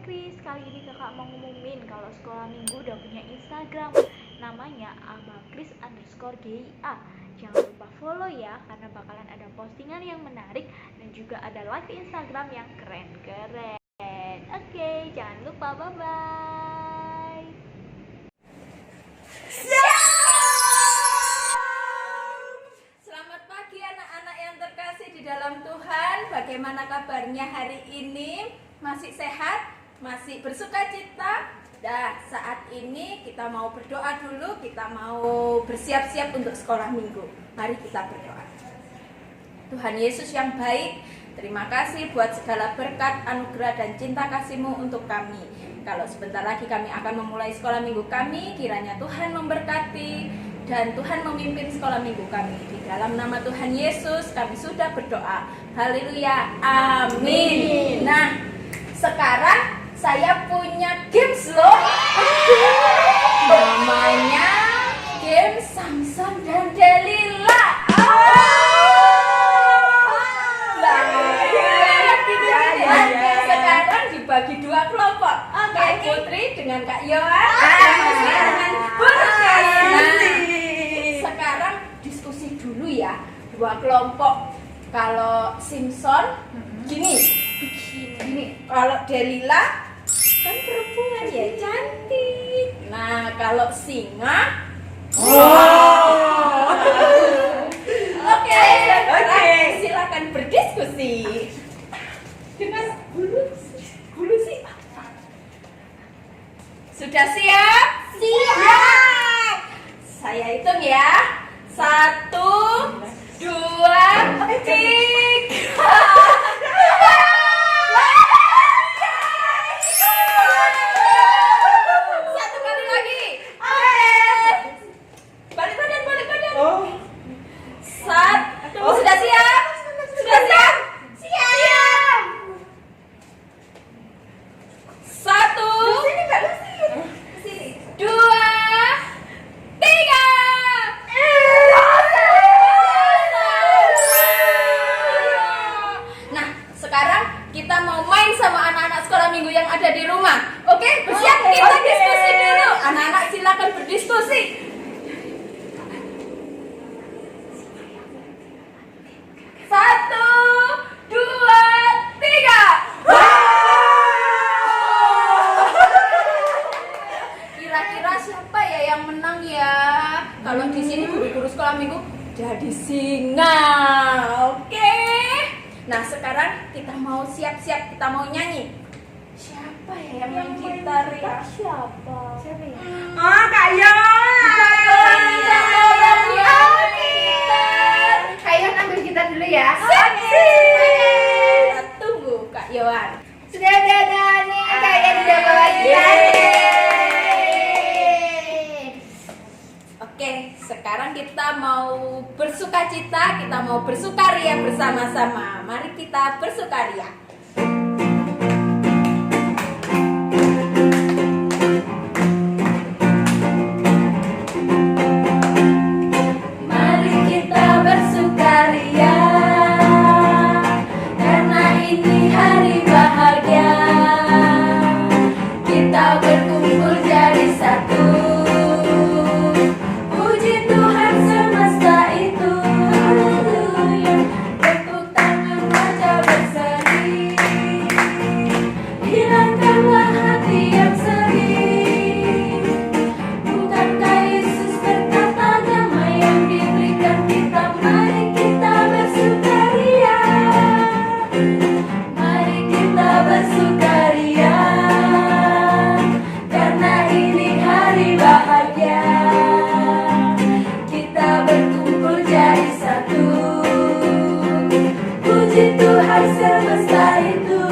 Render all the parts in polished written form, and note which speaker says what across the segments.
Speaker 1: Kris. Kali ini kakak mau ngumumin kalau sekolah minggu udah punya Instagram. Namanya abakris_gia. Jangan lupa follow ya, karena bakalan ada postingan yang menarik dan juga ada live Instagram yang keren-keren. Oke, jangan lupa, bye-bye.
Speaker 2: Selamat pagi anak-anak yang terkasih di dalam Tuhan. Bagaimana kabarnya hari ini? Masih sehat? Masih bersuka cita? Nah, saat ini kita mau berdoa dulu. Kita mau bersiap-siap untuk sekolah minggu. Mari kita berdoa. Tuhan Yesus yang baik, terima kasih buat segala berkat, anugerah, dan cinta kasih-Mu untuk kami. Kalau sebentar lagi kami akan memulai sekolah minggu kami, kiranya Tuhan memberkati dan Tuhan memimpin sekolah minggu kami. Di dalam nama Tuhan Yesus kami sudah berdoa. Haleluya, amin. Nah, sekarang saya punya games loh. Namanya game Samson dan Delila. Sekarang dibagi dua kelompok. Kak Putri dengan Kak Yohan. Dengan sekarang diskusi dulu ya. Dua kelompok. Kalau Simpson gini. Kalau Delila kan perempuan ya, cantik. Nah, kalau singa Oke, silakan berdiskusi. Dengan bulu sih. Sudah siap? Siap. Saya hitung ya. 1, 2, 3. Satu kali lagi. Balik badan. Sudah siap? Sudah siap? Siap. 1, 2, 3. Nah, sekarang kita mau main sama anak-anak sekolah minggu yang ada di rumah. Oke, bersiap? Kita diskusi dulu. Anak-anak silakan berdiskusi. Satu, 2, 3. Kira-kira siapa ya yang menang ya? Kalau di sini guru-guru sekolah minggu jadi singa. Oke. Nah, sekarang kita mau siap-siap, kita mau nyanyi. Siapa ya yang main gitar ya? Siapa ya?
Speaker 3: Oh, Kak Yohan.
Speaker 2: Kak Yohan ambil gitar dulu ya.
Speaker 3: Oke.
Speaker 2: Kita tunggu Kak Yohan. Sudah ada nih, Kak Yohan sudah bawa gitar. Oke, sekarang kita mau bersuka cita, kita mau bersukaria bersama-sama. Mari kita bersukaria. Mari kita bersukaria, karena ini hari bahagia. Kita berkumpul jadi satu. Puji Tuhan semesta itu. Tepuk tangan wajah berseri. Hilangkanlah hati yang sedih. Bukankah Yesus berkata damai yang diberikan kita? Mari kita bersukaria. Mari kita bersukaria, karena ini hari bahagia. Kita berkumpul jadi satu. Puji Tuhan semesta itu.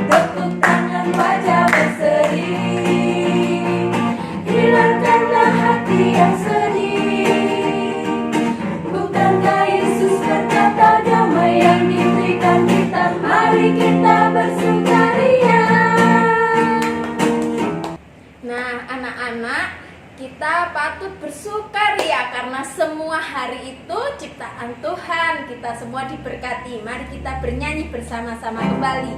Speaker 2: Tepuk tangan wajah berseri. Hilangkanlah hati yang sedih. Bukankah Yesus berkata damai yang diberikan kita? Mari kita bersukaria. Nah, anak-anak, kita patut bersukaria karena semua hari itu ciptaan Tuhan. Kita semua diberkati. Mari kita bernyanyi bersama-sama kembali.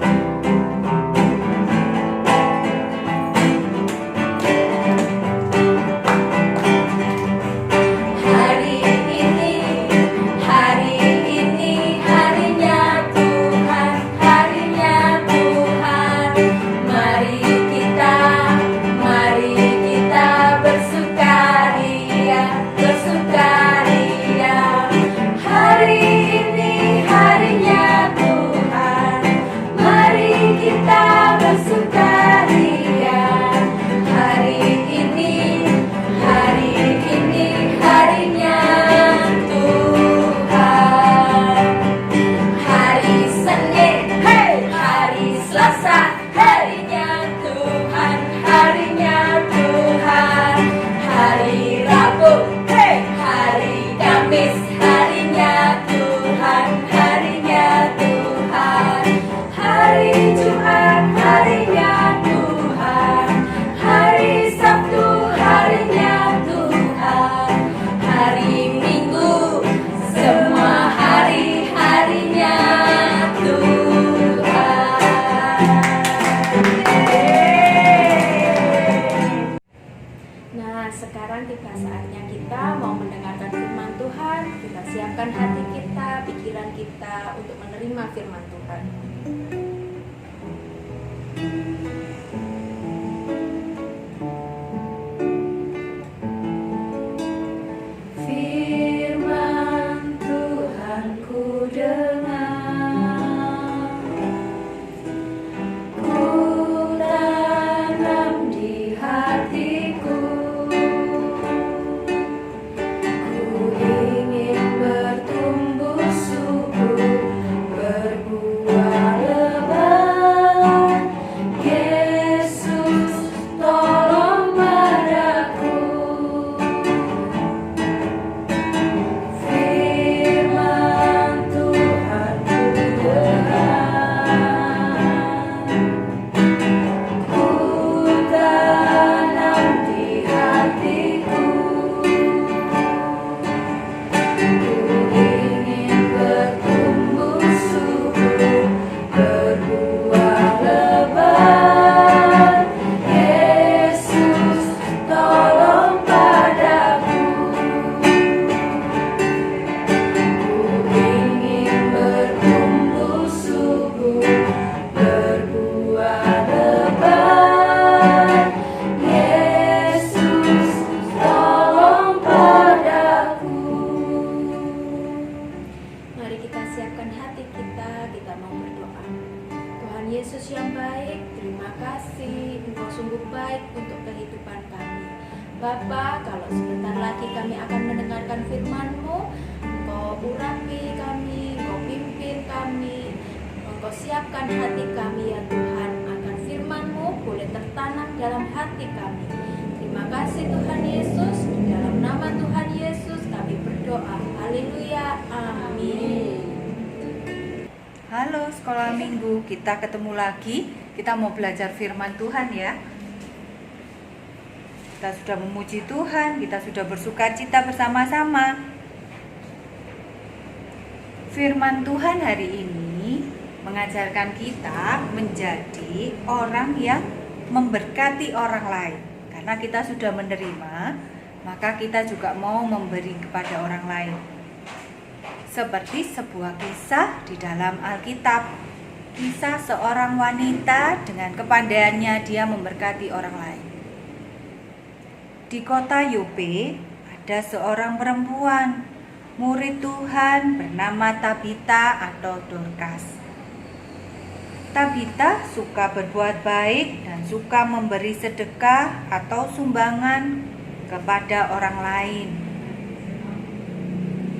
Speaker 2: Hari Jumat harinya Tuhan, hari Sabtu harinya Tuhan, hari Minggu semua hari-harinya Tuhan. Nah, sekarang tiba saatnya kita mau mendengarkan firman Tuhan. Kita siapkan hati kita, pikiran kita untuk menerima firman Tuhan. Firman Tuhan ku dengar, ku tanam di hatiku, ku ingin bertumbuh subur, berbuah lebat. Yesus tolong padaku. Firman Tuhan ku dengar, ku tanam di hatiku, ku ingin bertumbuh subur, berbuah lebat. Yesus tolong padaku. Ku ingin bertumbuh subur, berbuah lebat. Yesus tolong padaku. Mari kita siapkan hati kita mau berdoa. Tuhan Yesus yang baik, terima kasih Engkau sungguh baik untuk kehidupan kami. Bapa, kalau sebentar lagi kami akan mendengarkan firman-Mu, Engkau urapi kami, Engkau pimpin kami, Engkau siapkan hati kami ya Tuhan, agar firman-Mu boleh tertanam dalam hati kami. Terima kasih Tuhan Yesus, di dalam nama Tuhan Yesus kami berdoa. Haleluya, amin.
Speaker 3: Halo sekolah minggu, kita ketemu lagi. Kita mau belajar firman Tuhan ya. Kita sudah memuji Tuhan, kita sudah bersukacita bersama-sama. Firman Tuhan hari ini mengajarkan kita menjadi orang yang memberkati orang lain. Karena kita sudah menerima, maka kita juga mau memberi kepada orang lain. Seperti sebuah kisah di dalam Alkitab. Kisah seorang wanita dengan kepandaiannya dia memberkati orang lain. Di kota Yope ada seorang perempuan, murid Tuhan bernama Tabita atau Dorcas. Tabita suka berbuat baik dan suka memberi sedekah atau sumbangan kepada orang lain.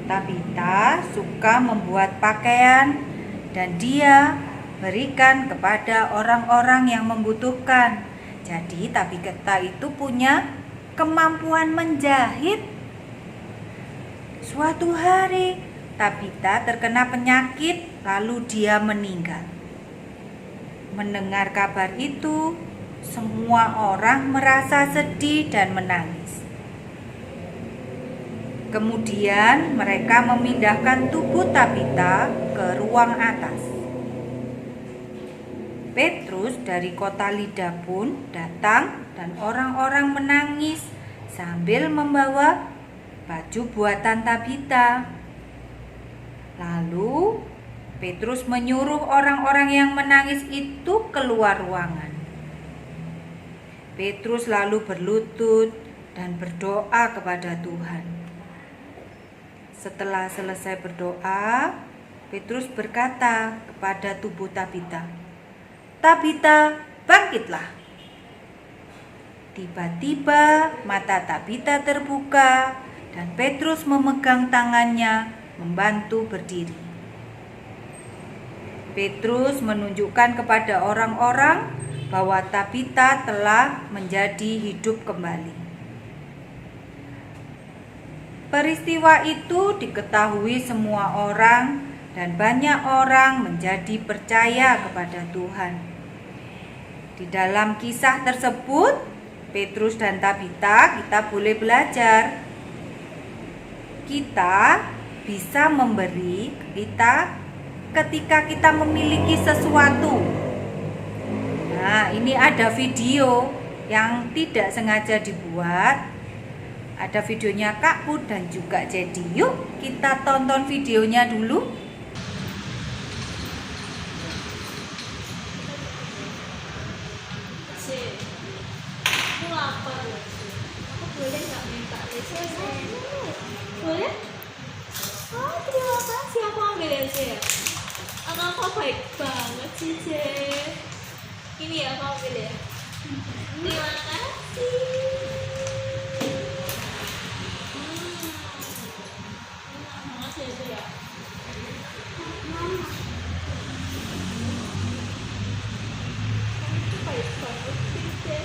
Speaker 3: Tabita suka membuat pakaian dan dia berikan kepada orang-orang yang membutuhkan. Jadi Tabita itu punya kemampuan menjahit. Suatu hari Tabita terkena penyakit lalu dia meninggal. Mendengar kabar itu, semua orang merasa sedih dan menangis. Kemudian mereka memindahkan tubuh Tabita ke ruang atas. Petrus dari kota Lida pun datang dan orang-orang menangis sambil membawa baju buatan Tabita. Lalu Petrus menyuruh orang-orang yang menangis itu keluar ruangan. Petrus lalu berlutut dan berdoa kepada Tuhan. Setelah selesai berdoa, Petrus berkata kepada tubuh Tabita, "Tabita, bangkitlah." Tiba-tiba mata Tabita terbuka dan Petrus memegang tangannya membantu berdiri. Petrus menunjukkan kepada orang-orang bahwa Tabita telah menjadi hidup kembali. Peristiwa itu diketahui semua orang dan banyak orang menjadi percaya kepada Tuhan. Di dalam kisah tersebut, Petrus dan Tabita, kita boleh belajar. Kita bisa memberi ketika kita memiliki sesuatu. Nah, ini ada video yang tidak sengaja dibuat. Ada videonya Kak Put dan juga Jadi. Yuk kita tonton videonya dulu.
Speaker 1: Aku lapar loh. Aku boleh nggak minta lese? Boleh? Oh, terima kasih. Aku ambil lese ya. Anak aku baik banget sih, Ce. Ini ya, aku ambil ya. Terima kasih. Enak banget ya, Ce ya. Itu baik banget sih, Ce.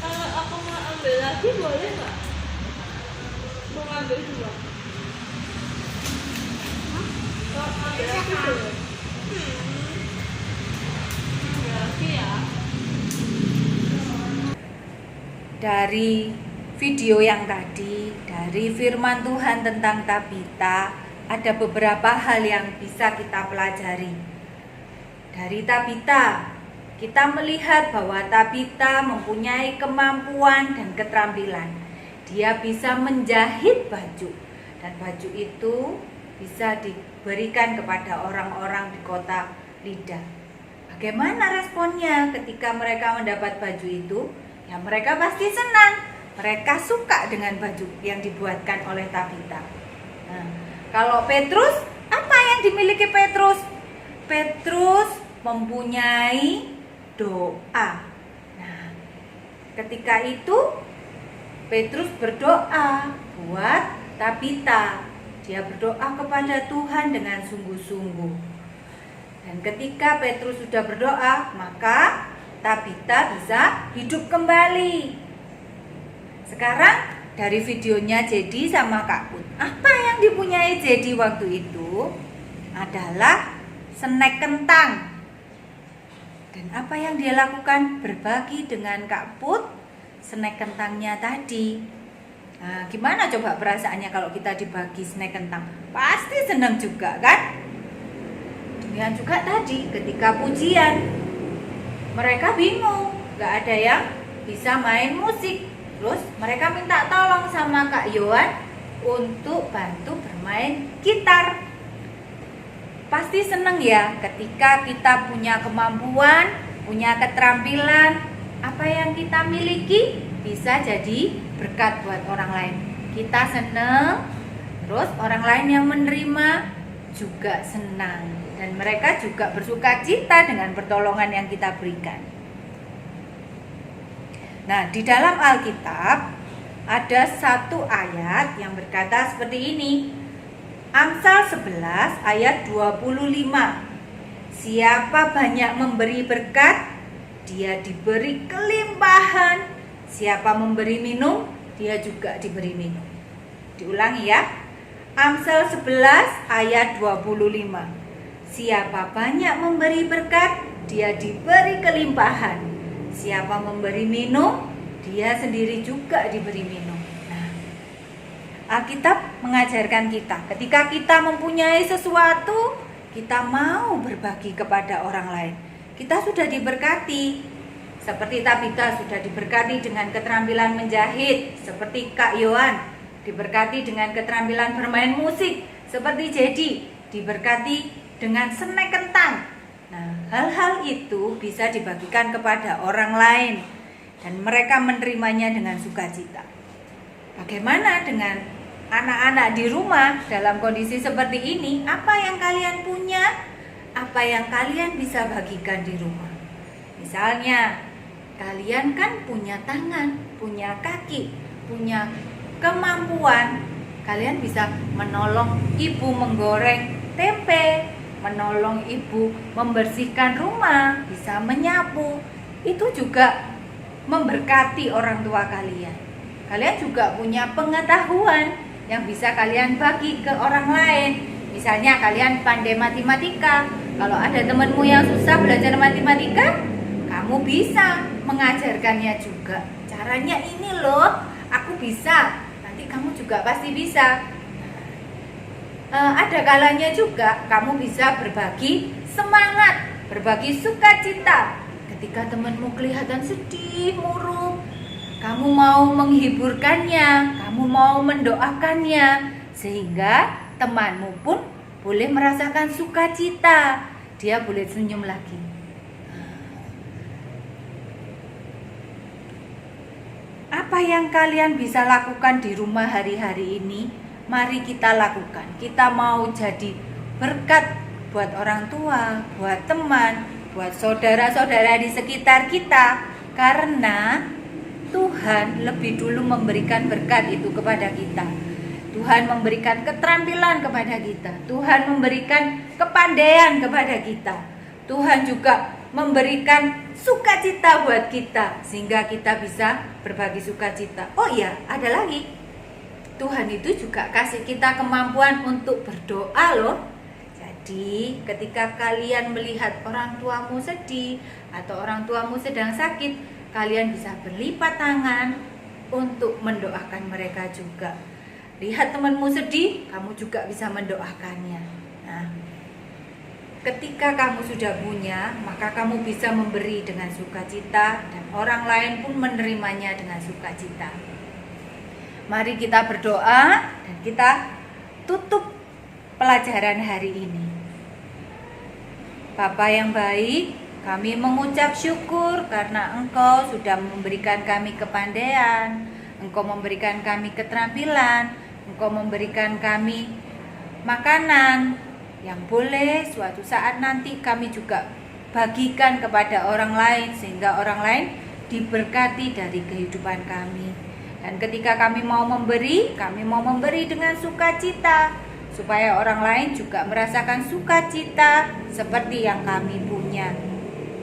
Speaker 1: Kalau aku mau ambil lagi boleh nggak? Mau ambil dua? Mau ambil lagi boleh? Ambil lagi ya.
Speaker 3: Dari video yang tadi, dari firman Tuhan tentang Tabita, ada beberapa hal yang bisa kita pelajari. Dari Tabita, kita melihat bahwa Tabita mempunyai kemampuan dan keterampilan. Dia bisa menjahit baju, dan baju itu bisa diberikan kepada orang-orang di kota Lida. Bagaimana responnya ketika mereka mendapat baju itu? Ya, mereka pasti senang. Mereka suka dengan baju yang dibuatkan oleh Tabita. Nah, kalau Petrus, apa yang dimiliki Petrus? Petrus mempunyai doa. Nah, ketika itu Petrus berdoa buat Tabita. Dia berdoa kepada Tuhan dengan sungguh-sungguh. Dan ketika Petrus sudah berdoa, maka Tabita bisa hidup kembali. Sekarang dari videonya Jadi sama Kak Put, apa yang dipunyai Jadi waktu itu adalah snack kentang. Dan apa yang dia lakukan? Berbagi dengan Kak Put snack kentangnya tadi. Nah, gimana coba perasaannya kalau kita dibagi snack kentang? Pasti senang juga kan? Demikian juga tadi ketika pujian, mereka bingung, gak ada yang bisa main musik. Terus mereka minta tolong sama Kak Yohan untuk bantu bermain gitar. Pasti seneng ya ketika kita punya kemampuan, punya keterampilan, apa yang kita miliki bisa jadi berkat buat orang lain. Kita seneng, terus orang lain yang menerima juga senang. Dan mereka juga bersuka cita dengan pertolongan yang kita berikan. Nah, di dalam Alkitab ada satu ayat yang berkata seperti ini. Amsal 11 ayat 25. Siapa banyak memberi berkat, dia diberi kelimpahan. Siapa memberi minum, dia juga diberi minum. Diulangi ya. Amsal 11 ayat 25. Siapa banyak memberi berkat, dia diberi kelimpahan. Siapa memberi minum, dia sendiri juga diberi minum. Nah, Alkitab mengajarkan kita, ketika kita mempunyai sesuatu, kita mau berbagi kepada orang lain. Kita sudah diberkati. Seperti Tabita sudah diberkati dengan keterampilan menjahit, seperti Kak Yohan diberkati dengan keterampilan bermain musik, seperti Jadi diberkati dengan snack kentang. Nah, hal-hal itu bisa dibagikan kepada orang lain dan mereka menerimanya dengan sukacita. Bagaimana dengan anak-anak di rumah dalam kondisi seperti ini? Apa yang kalian punya? Apa yang kalian bisa bagikan di rumah? Misalnya, kalian kan punya tangan, punya kaki, punya kemampuan. Kalian bisa menolong ibu menggoreng tempe, menolong ibu membersihkan rumah, bisa menyapu. Itu juga memberkati orang tua kalian. Kalian juga punya pengetahuan yang bisa kalian bagi ke orang lain. Misalnya kalian pandai matematika, kalau ada temanmu yang susah belajar matematika, kamu bisa mengajarkannya juga. Caranya ini loh, aku bisa. Nanti kamu juga pasti bisa. Ada kalanya juga kamu bisa berbagi semangat, berbagi sukacita. Ketika temanmu kelihatan sedih, murung, kamu mau menghiburkannya, kamu mau mendoakannya, sehingga temanmu pun boleh merasakan sukacita. Dia boleh senyum lagi. Apa yang kalian bisa lakukan di rumah hari-hari ini? Mari kita lakukan. Kita mau jadi berkat buat orang tua, buat teman, buat saudara-saudara di sekitar kita. Karena Tuhan lebih dulu memberikan berkat itu kepada kita. Tuhan memberikan keterampilan kepada kita. Tuhan memberikan kepandaian kepada kita. Tuhan juga memberikan sukacita buat kita, sehingga kita bisa berbagi sukacita. Oh iya, ada lagi. Tuhan itu juga kasih kita kemampuan untuk berdoa loh. Jadi ketika kalian melihat orang tuamu sedih atau orang tuamu sedang sakit, kalian bisa berlipat tangan untuk mendoakan mereka juga. Lihat temanmu sedih, kamu juga bisa mendoakannya. Nah, ketika kamu sudah punya, maka kamu bisa memberi dengan sukacita dan orang lain pun menerimanya dengan sukacita. Mari kita berdoa dan kita tutup pelajaran hari ini. Bapa yang baik, kami mengucap syukur karena Engkau sudah memberikan kami kepandaian, Engkau memberikan kami keterampilan, Engkau memberikan kami makanan yang boleh suatu saat nanti kami juga bagikan kepada orang lain, sehingga orang lain diberkati dari kehidupan kami. Dan ketika kami mau memberi dengan sukacita, supaya orang lain juga merasakan sukacita seperti yang kami punya.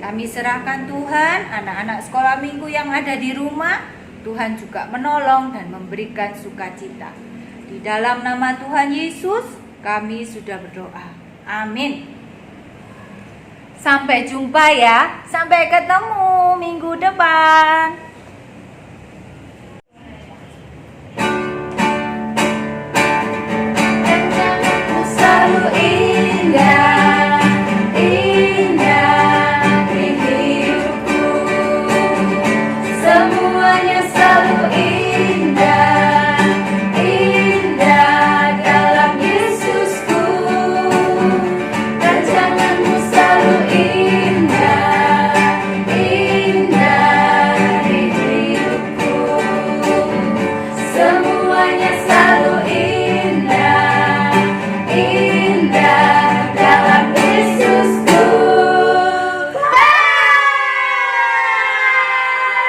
Speaker 3: Kami serahkan Tuhan, anak-anak sekolah minggu yang ada di rumah, Tuhan juga menolong dan memberikan sukacita. Di dalam nama Tuhan Yesus, kami sudah berdoa. Amin. Sampai jumpa ya, sampai ketemu minggu depan.